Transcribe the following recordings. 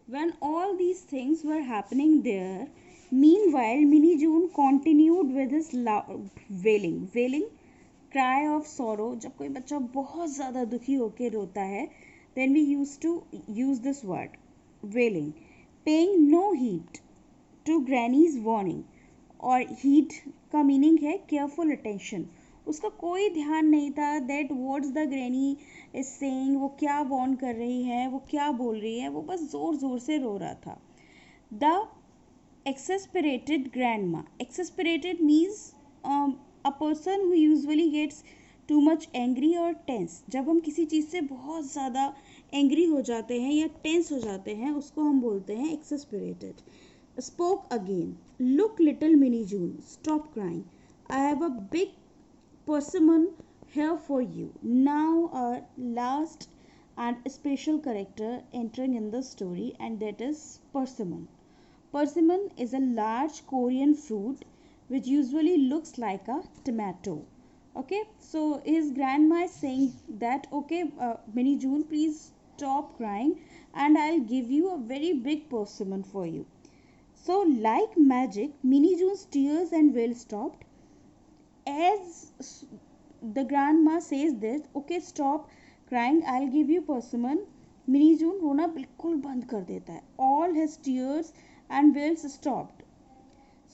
When all these things were happening there, meanwhile, Minnie June continued with his loud wailing. Wailing, cry of sorrow. जब कोई बच्चा बहुत ज़्यादा दुखी होकर रोता है, then we used to use this word, wailing. Paying no heed to Granny's warning. और heed का मीनिंग है केयरफुल अटेंशन. उसका कोई ध्यान नहीं था that what's the granny is saying, वो क्या वॉर्न कर रही है, वो क्या बोल रही है. वो बस ज़ोर ज़ोर से रो रहा था. The exasperated grandma. Exasperated means a person who usually gets too much angry or tense. जब हम किसी चीज़ से बहुत ज़्यादा एंग्री हो जाते हैं या टेंस हो जाते हैं, उसको हम बोलते हैं exasperated. Spoke again. Look, little Minnie June, stop crying. I have a big persimmon here for you. Now, our last and special character entering in the story, and that is persimmon. Persimmon is a large Korean fruit which usually looks like a tomato. Okay, so his grandma is saying that, okay, Minnie June, please stop crying and I'll give you a very big persimmon for you. So, like magic, Minnie June's tears and wail stopped. As the grandma says this, okay, stop crying, I'll give you persimmon. Minnie June रोना बिल्कुल बंद कर देता है. All his tears and wails stopped.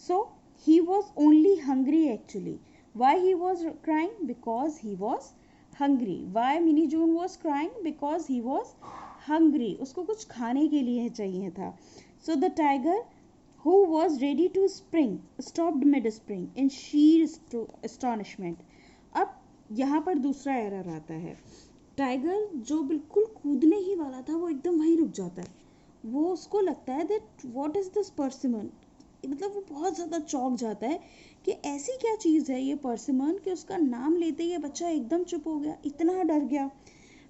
So he was only hungry actually. Why he was crying? Because he was hungry. Why Minnie June was crying? Because he was hungry. उसको कुछ खाने के लिए चाहिए था. So the tiger, who was ready to spring, stopped mid-spring in sheer astonishment. अब यहाँ पर दूसरा एरर आता है. टाइगर जो बिल्कुल कूदने ही वाला था वो एकदम वहीं रुक जाता है. वो उसको लगता है दैट व्हाट इज़ दिस परसिमन. मतलब वो बहुत ज़्यादा चौंक जाता है कि ऐसी क्या चीज़ है ये परसिमन कि उसका नाम लेते ही ये बच्चा एकदम चुप हो गया, इतना डर गया.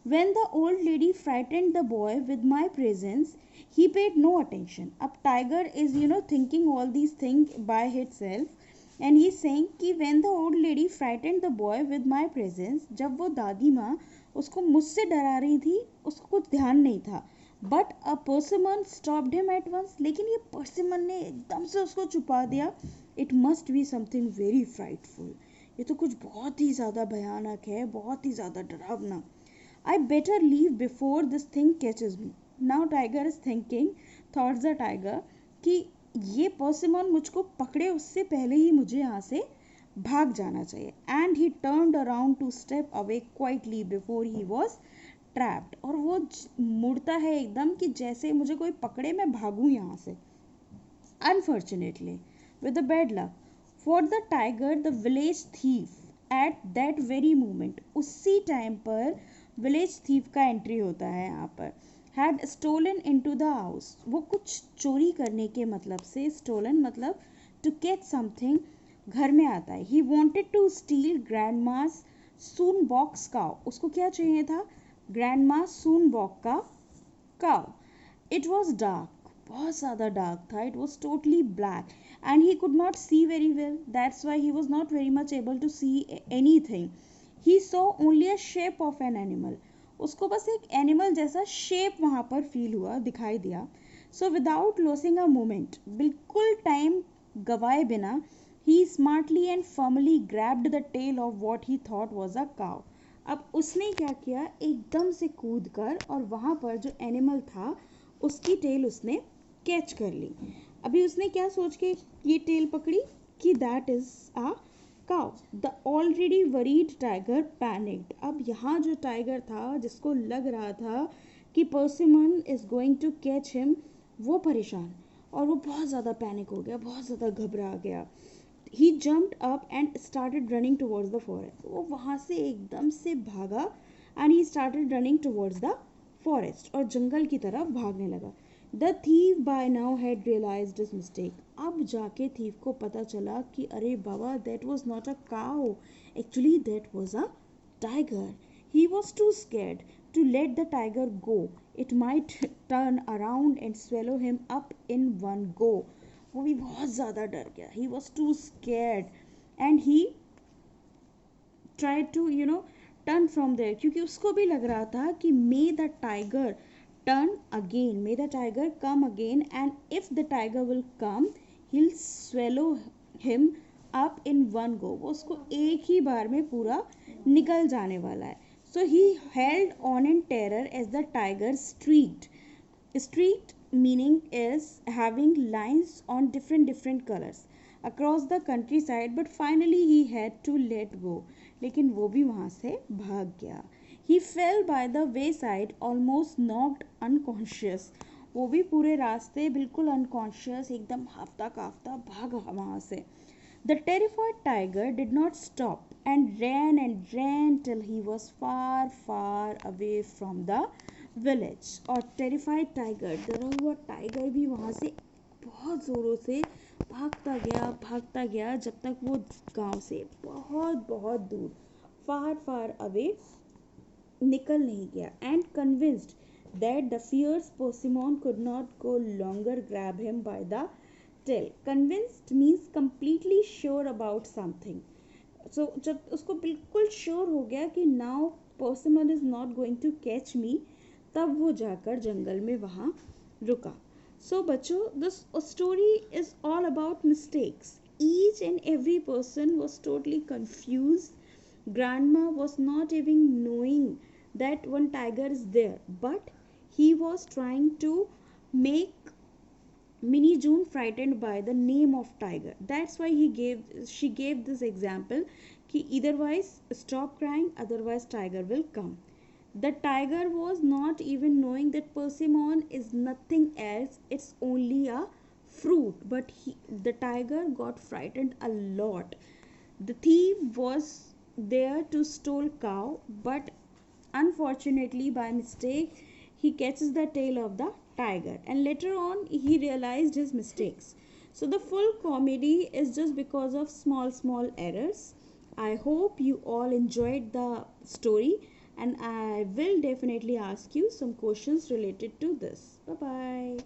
When the old lady frightened the boy with my presence, he paid no attention. अब tiger is thinking all these things by itself, and he is saying कि when the old lady frightened the boy with my presence, जब वो दादी माँ उसको मुझसे डरा रही थी, उसको कुछ ध्यान नहीं था. But a persimmon stopped him at once. लेकिन ये persimmon ने एकदम से उसको छुपा दिया. It must be something very frightful. ये तो कुछ बहुत ही ज़्यादा भयानक है, बहुत ही ज़्यादा डरावना. I better leave before this thing catches me. Now tiger is thinking, thoughts the tiger, कि ये persimmon मुझको पकड़े उससे पहले ही मुझे यहाँ से भाग जाना चाहिए. And he turned around to step away quietly before he was trapped. और वो मुड़ता है एकदम कि जैसे मुझे कोई पकड़े, मैं भागूं यहाँ से. Unfortunately, with the bad luck for the tiger, the village thief at that very moment, उसी टाइम पर विलेज थीफ का एंट्री होता है यहाँ पर, had stolen into the house. वो कुछ चोरी करने के मतलब से, स्टोलन मतलब टू कैच समथिंग, घर में आता है. He wanted to steal grandma's soon box cow. उसको क्या चाहिए था? ग्रैंड मास सून बॉक का काउ. इट वॉज डार्क, बहुत ज़्यादा डार्क था. It was totally black and he could not see very well. That's why he was not very much able to see anything. He saw only a shape of an animal. उसको बस एक animal जैसा shape वहाँ पर feel हुआ, दिखाई दिया. So without losing a moment, बिल्कुल टाइम गवाए बिना, he smartly and firmly grabbed the tail of what he thought was a cow. अब उसने क्या किया, एकदम से कूद कर और वहाँ पर जो एनिमल था उसकी टेल उसने कैच कर ली. अभी उसने क्या सोच के ये टेल पकड़ी कि that is a cow. The already worried tiger panicked. अब यहाँ जो टाइगर था, जिसको लग रहा था कि persimmon is going to catch him, वो परेशान और वो बहुत ज़्यादा पैनिक हो गया, बहुत ज़्यादा घबरा गया. He jumped up and started running towards the forest. वो वहाँ से एकदम से भागा and he started running towards the forest, और जंगल की तरफ भागने लगा. The thief by now had realised his mistake. अब जाके थीव को पता चला कि अरे बाबा, that was not a cow, actually that was a tiger. He was too scared to let the tiger go. It might turn around and swallow him up in one go. वो भी बहुत ज़्यादा डर गया. He was too scared and he try to turn from there, क्योंकि उसको भी लग रहा था कि may the tiger turn again, may the tiger come again, and if the tiger will come, he'll swallow him up in one go. वो उसको एक ही बार में पूरा निकल जाने वाला है. So he held on in terror as the tiger streaked. Streaked meaning is having lines on different colors across the countryside, but finally he had to let go. लेकिन वो भी वहाँ से भाग गया. He fell by the wayside, almost knocked unconscious. वो भी पूरे रास्ते बिल्कुल unconscious, एकदम हाफता काफता भागा वहाँ से. The terrified tiger did not stop and ran till he was far away from the village. और terrified tiger, डरा हुआ टाइगर भी वहाँ से बहुत ज़ोरों से भागता गया जब तक वो गांव से बहुत दूर far away निकल नहीं गया. And convinced that the fierce Persimmon could not go longer grab him by the tail. Convinced means completely sure about something. So जब उसको बिल्कुल sure हो गया कि now Persimmon is not going to catch me, तब वो जाकर जंगल में वहाँ रुका. So बच्चों, this story is all about mistakes. Each and every person was totally confused. Grandma was not even knowing that one tiger is there, but he was trying to make Minnie June frightened by the name of tiger. That's why she gave this example कि otherwise stop crying, otherwise tiger will come. The tiger was not even knowing that persimmon is nothing else, it's only a fruit, but the tiger got frightened a lot. The thief was there to steal cow, but unfortunately, by mistake, he catches the tail of the tiger, and later on, he realized his mistakes. So, the full comedy is just because of small errors. I hope you all enjoyed the story, and I will definitely ask you some questions related to this. Bye bye.